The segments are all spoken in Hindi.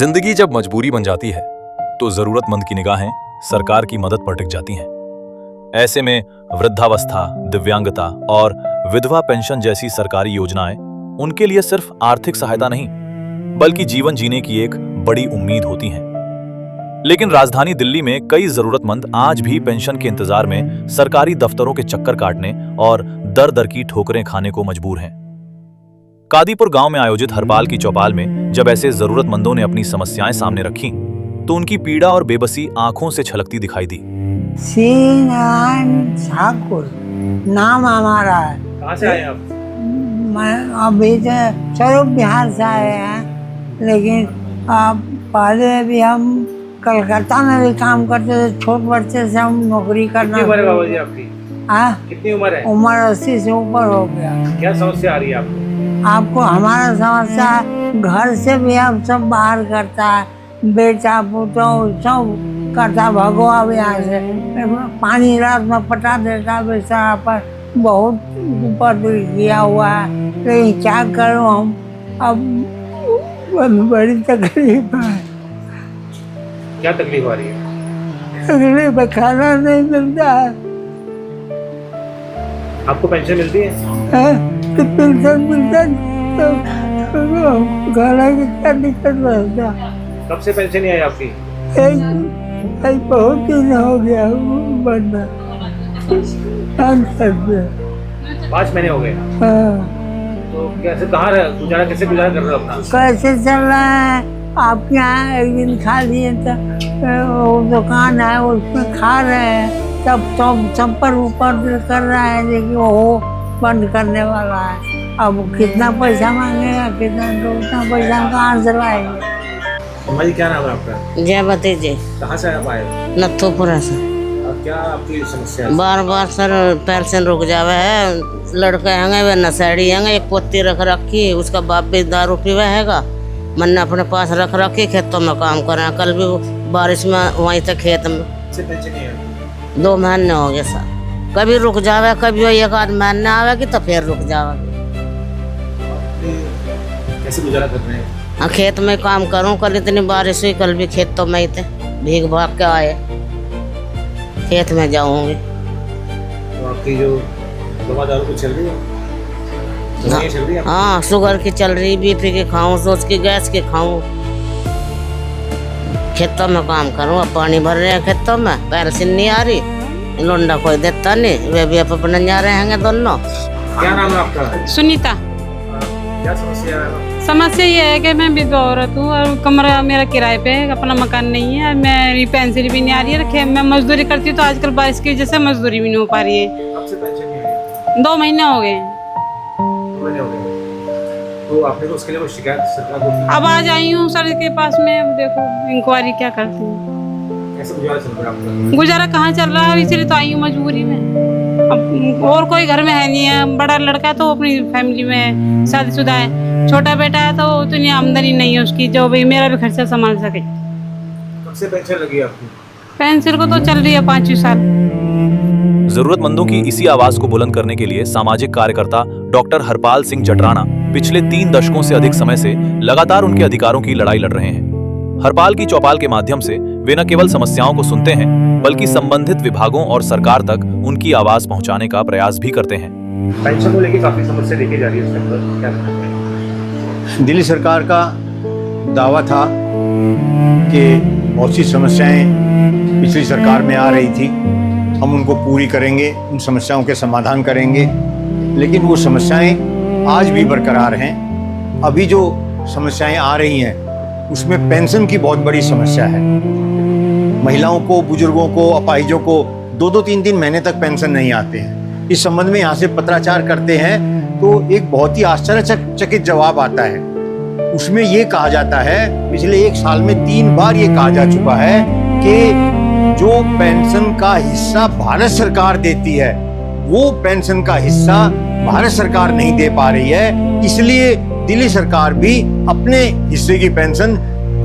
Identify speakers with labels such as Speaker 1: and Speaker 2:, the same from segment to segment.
Speaker 1: जिंदगी जब मजबूरी बन जाती है तो जरूरतमंद की निगाहें सरकार की मदद पर टिक जाती हैं। ऐसे में वृद्धावस्था, दिव्यांगता और विधवा पेंशन जैसी सरकारी योजनाएं उनके लिए सिर्फ आर्थिक सहायता नहीं बल्कि जीवन जीने की एक बड़ी उम्मीद होती हैं। लेकिन राजधानी दिल्ली में कई जरूरतमंद आज भी पेंशन के इंतजार में सरकारी दफ्तरों के चक्कर काटने और दर दर की ठोकरें खाने को मजबूर हैं। कादीपुर गांव में आयोजित हरपाल की चौपाल में जब ऐसे जरूरतमंदों ने अपनी समस्याएं सामने रखीं, तो उनकी पीड़ा और बेबसी आंखों से छलकती दिखाई दी।
Speaker 2: ठाकुर नाम हमारा है।
Speaker 3: कहाँ से आए आप?
Speaker 2: मैं अभी तो स्वरूप बिहार से आए हैं, लेकिन पहले भी हम कलकत्ता में भी काम करते थे। छोट बच्चे से हम नौकरी करना।
Speaker 3: कितनी उम्र है बाबा जी आपकी? कितनी उम्र है?
Speaker 2: उम्र 80 से ऊपर हो गया।
Speaker 3: क्या समस्या आ रही है आपको?
Speaker 2: आपको हमारा समस्या है, घर से भी हम सब बाहर करता है, बेटा पुतो सब करता, भगवा भी यहाँ से पानी रात में पटा देता बेचारा पर, बहुत ऊपर किया हुआ है। लेकिन क्या करूँ हम, अब बड़ी तकलीफ है।
Speaker 3: क्या तकलीफ आ रही है?
Speaker 2: तकलीफ है, खाना नहीं मिलता है।
Speaker 3: आपको पेंशन मिलती है?
Speaker 2: तो पेंशन मिलता तो खाना की क्या दिक्कत रहता।
Speaker 3: कब से पेंशन नहीं आई आपकी?
Speaker 2: बहुत दिन हो गया बनना।
Speaker 3: 5 महीने हो गए। तो कैसे, कहाँ गुजारा, कैसे गुजारा कर रहे हो अपना?
Speaker 2: कैसे चल रहा है? आपके यहाँ एक दिन खा लिए तो वो दुकान है उसमें खा रहे हैं, तब सब पर ऊपर कर रहा है, लेकिन वो बंद करने वाला है। अब कितना पैसा मांगेगा, उतना पैसा कहाँ से लाएंगे?
Speaker 3: भाई क्या नाम है आपका?
Speaker 4: जयवती जी।
Speaker 3: कहाँ से आप आए?
Speaker 4: नथुपुरा से।
Speaker 3: अब क्या आपकी समस्या है?
Speaker 4: बार बार सर पेंशन रुक जावे है। लड़के हैं वे नशेड़ी हैं, एक पोती रख रखी, उसका बाप भी दारू पीवा हैगा। मैंने अपने पास रख रखी, खेतों में काम कर रहे हैं। कल भी बारिश में वहीं तक खेत में 2 महीने हो गए सर। कभी रुक जावे, कभी एक आध महीने आवेगी तो फिर रुक जावे।
Speaker 3: कैसे गुजारा कर रहे हैं?
Speaker 4: हाँ, खेत में काम करूँ। कल इतनी बारिश हुई, कल भी खेतों में ही थे, भीग भाग के आए, खेत में जाऊंगी।
Speaker 3: तो आपकी जो दवा दारू कुछ चल रही है? चल रही है?
Speaker 4: हाँ, शुगर की चल रही, बीपी की खाऊं, सोच की गैस की खाऊं। खेतों में काम करूं, अब पानी भर रहे हैं खेतों में, पेंशन नहीं आ रही, लोंडा कोई देता नहीं, वे भी अपने जा रहे हैं दोनों।
Speaker 3: क्या नाम है आपका?
Speaker 5: सुनीता।
Speaker 3: क्या समस्या है?
Speaker 5: समस्या ये है कि मैं विधवा औरत हूँ और कमरा मेरा किराए पे है, अपना मकान नहीं है। मेरी पेंशन भी नहीं आ रही है। मैं मजदूरी करती हूँ तो आजकल बारिश की वजह से मजदूरी भी नहीं हो पा रही है।
Speaker 3: कब से पेंशन नहीं आई?
Speaker 5: 2 महीने हो गए।
Speaker 3: 2 महीने हो गए। तो आपने तो उसके लिए कोई शिकायत सरकार को की?
Speaker 5: अब आज आई हूँ सर के पास में, अब देखो इंक्वायरी क्या करती हूँ।
Speaker 3: कैसे गुजारा चल रहा है आपका?
Speaker 5: गुजारा कहाँ चल रहा है, इसलिए तो आई हूँ मजबूरी में। अब और कोई घर में है नहीं है। बड़ा लड़का है तो अपनी फैमिली में शादीशुदा है, छोटा बेटा है तो उतनी आमदनी नहीं है उसकी जो भाई मेरा भी खर्चा संभाल सके।
Speaker 3: कब से पेंशन लगी आपकी?
Speaker 5: पेंशन को तो चल रही है 5 साल।
Speaker 1: जरूरतमंदों की इसी आवाज को बुलंद करने के लिए सामाजिक कार्यकर्ता डॉक्टर हरपाल सिंह जटराना पिछले 3 दशकों से अधिक समय से लगातार उनके अधिकारों की लड़ाई लड़ रहे हैं। हरपाल की चौपाल के माध्यम से वे न केवल समस्याओं को सुनते हैं बल्कि संबंधित विभागों और सरकार तक उनकी आवाज पहुंचाने का प्रयास भी करते हैं।
Speaker 3: पेंशन को लेकर काफी समस्या देखी जा रही है, क्या कहना है?
Speaker 6: दिल्ली सरकार का दावा था कि बहुत सी समस्याएं पिछली सरकार में आ रही थी, हम उनको पूरी करेंगे, उन समस्याओं के समाधान करेंगे, लेकिन वो समस्याएं आज भी बरकरार हैं। अभी जो समस्याएं आ रही हैं उसमें पेंशन की बहुत बड़ी समस्या है। महिलाओं को, बुजुर्गों को, अपाहिजों को 2-2, 3-3 महीने तक पेंशन नहीं आते हैं। इस संबंध में यहाँ से पत्राचार करते हैं तो एक बहुत ही आश्चर्यचकित जवाब आता है। उसमें ये कहा जाता है, पिछले 1 साल में 3 बार ये कहा जा चुका है कि जो पेंशन का हिस्सा भारत सरकार देती है वो पेंशन का हिस्सा भारत सरकार नहीं दे पा रही है, इसलिए दिल्ली सरकार भी अपने हिस्से की पेंशन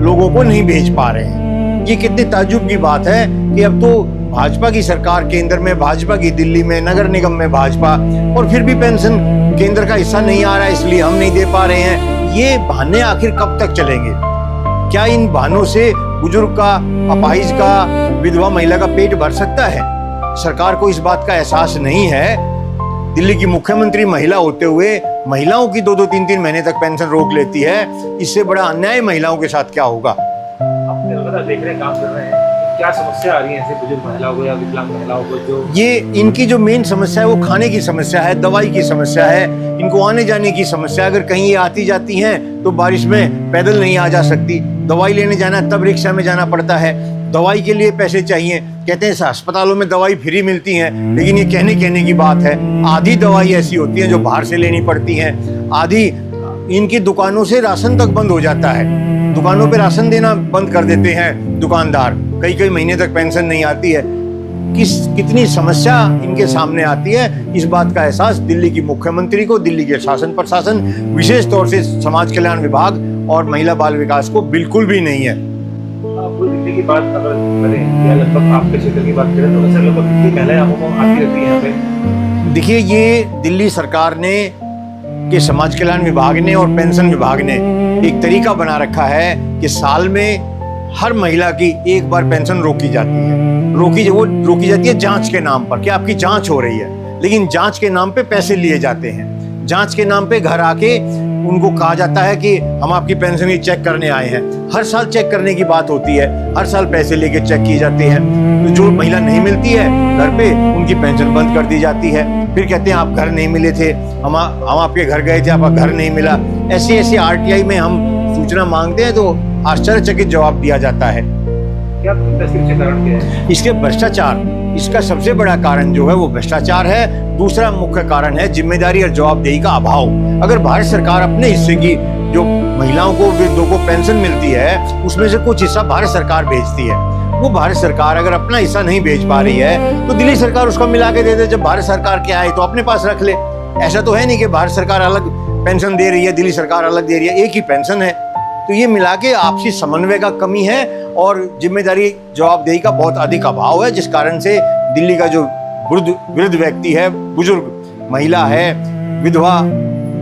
Speaker 6: लोगों को नहीं भेज पा रहे हैं। ये कितनी ताज्जुब की बात है कि अब तो भाजपा की सरकार केंद्र में, भाजपा की दिल्ली में, नगर निगम में भाजपा, और फिर भी पेंशन केंद्र का हिस्सा नहीं आ रहा है इसलिए हम नहीं दे पा रहे हैं। ये बहाने आखिर कब तक चलेंगे? क्या इन बहानों से बुजुर्ग का, अपाहिज का, विधवा महिला का पेट भर सकता है? सरकार को इस बात का एहसास नहीं है। दिल्ली की मुख्यमंत्री महिला होते हुए महिलाओं की 2-2, 3-3 महीने तक पेंशन रोक लेती है। इससे बड़ा अन्याय महिलाओं के साथ क्या होगा?
Speaker 3: आप लगातार देख रहे हैं, काम कर रहे हैं, क्या समस्या आ रही है ऐसे बुजुर्ग महिलाओं को या विकलांग महिलाओं को? जो
Speaker 6: ये इनकी जो मेन समस्या है वो खाने की समस्या है, दवाई की समस्या है, इनको आने जाने की समस्या। अगर कहीं ये आती जाती हैं तो बारिश में पैदल नहीं आ जा सकती, दवाई लेने जाना तब रिक्शा में जाना पड़ता है, दवाई के लिए पैसे चाहिए। कहते हैं अस्पतालों में दवाई फ्री मिलती है, लेकिन ये कहने की बात है। आधी दवाई ऐसी होती है जो बाहर से लेनी पड़ती है, आधी इनकी दुकानों से राशन तक बंद हो जाता है। दुकानों पे राशन देना बंद कर देते हैं दुकानदार, कई महीने तक पेंशन नहीं आती है। कितनी समस्या इनके सामने आती है, इस बात का एहसास दिल्ली की मुख्यमंत्री को, दिल्ली के शासन प्रशासन, विशेष तौर से समाज कल्याण विभाग और महिला बाल विकास को बिल्कुल भी नहीं है।
Speaker 3: पूरी दिल्ली की बात अगर करें या लगभग आपके क्षेत्र की बात करें तो वैसे लगभग कितनी महिलाएं आपको आती रहती हैं यहाँ पे?
Speaker 6: देखिए, ये दिल्ली सरकार ने के समाज कल्याण विभाग ने और पेंशन विभाग ने एक तरीका बना रखा है कि साल में हर महिला की एक बार पेंशन रोकी जाती है। वो रोकी जाती है जांच के नाम पर, कि आपकी जांच हो रही है, लेकिन जांच के नाम पे पैसे लिए जाते हैं। जांच के नाम पे घर आके उनको कहा जाता है कि हम आपकी पेंशन की चेक करने आए हैं। हर साल चेक करने की बात होती है, हर साल पैसे लेके चेक किए जाते हैं। तो जो महिला नहीं मिलती है घर पे, उनकी पेंशन बंद कर दी जाती है। फिर कहते हैं आप घर नहीं मिले थे, हम आपके घर गए थे, आपका घर नहीं मिला। ऐसे आरटीआई में हम सूचना मांगते हैं तो आश्चर्यचकित जवाब दिया जाता है।
Speaker 3: क्या कारण क्या है?
Speaker 6: इसके भ्रष्टाचार, इसका सबसे बड़ा कारण जो है वो भ्रष्टाचार है। दूसरा मुख्य कारण है जिम्मेदारी और जवाबदेही का अभाव। अगर भारत सरकार अपने हिस्से की, जो महिलाओं को, वृद्धों को पेंशन मिलती है, उसमें से कुछ हिस्सा भारत सरकार भेजती है, वो भारत सरकार अगर अपना हिस्सा नहीं भेज पा रही है तो दिल्ली सरकार उसको मिला के दे दे। जब भारत सरकार के आए तो अपने पास रख ले। ऐसा तो है नहीं कि भारत सरकार अलग पेंशन दे रही है, दिल्ली सरकार अलग दे रही है, एक ही पेंशन है। तो ये मिला के आपसी समन्वय का कमी है और जिम्मेदारी जवाबदेही का बहुत अधिक अभाव है, जिस कारण से दिल्ली का जो वृद्ध व्यक्ति है, बुजुर्ग महिला है, विधवा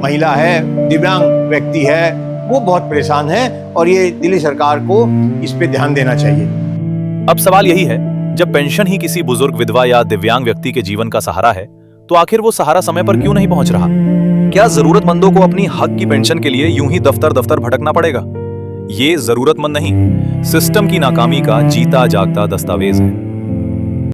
Speaker 6: महिला है, दिव्यांग व्यक्ति है, वो बहुत परेशान है और ये दिल्ली सरकार को इस पे ध्यान देना चाहिए।
Speaker 1: अब सवाल यही है, जब पेंशन ही किसी बुजुर्ग, विधवा या दिव्यांग व्यक्ति के जीवन का सहारा है, तो आखिर वो सहारा समय पर क्यों नहीं पहुंच रहा? क्या जरूरतमंदों को अपनी हक की पेंशन के लिए यूं ही दफ्तर दफ्तर भटकना पड़ेगा? ये जरूरतमंद नहीं, सिस्टम की नाकामी का जीता जागता दस्तावेज है।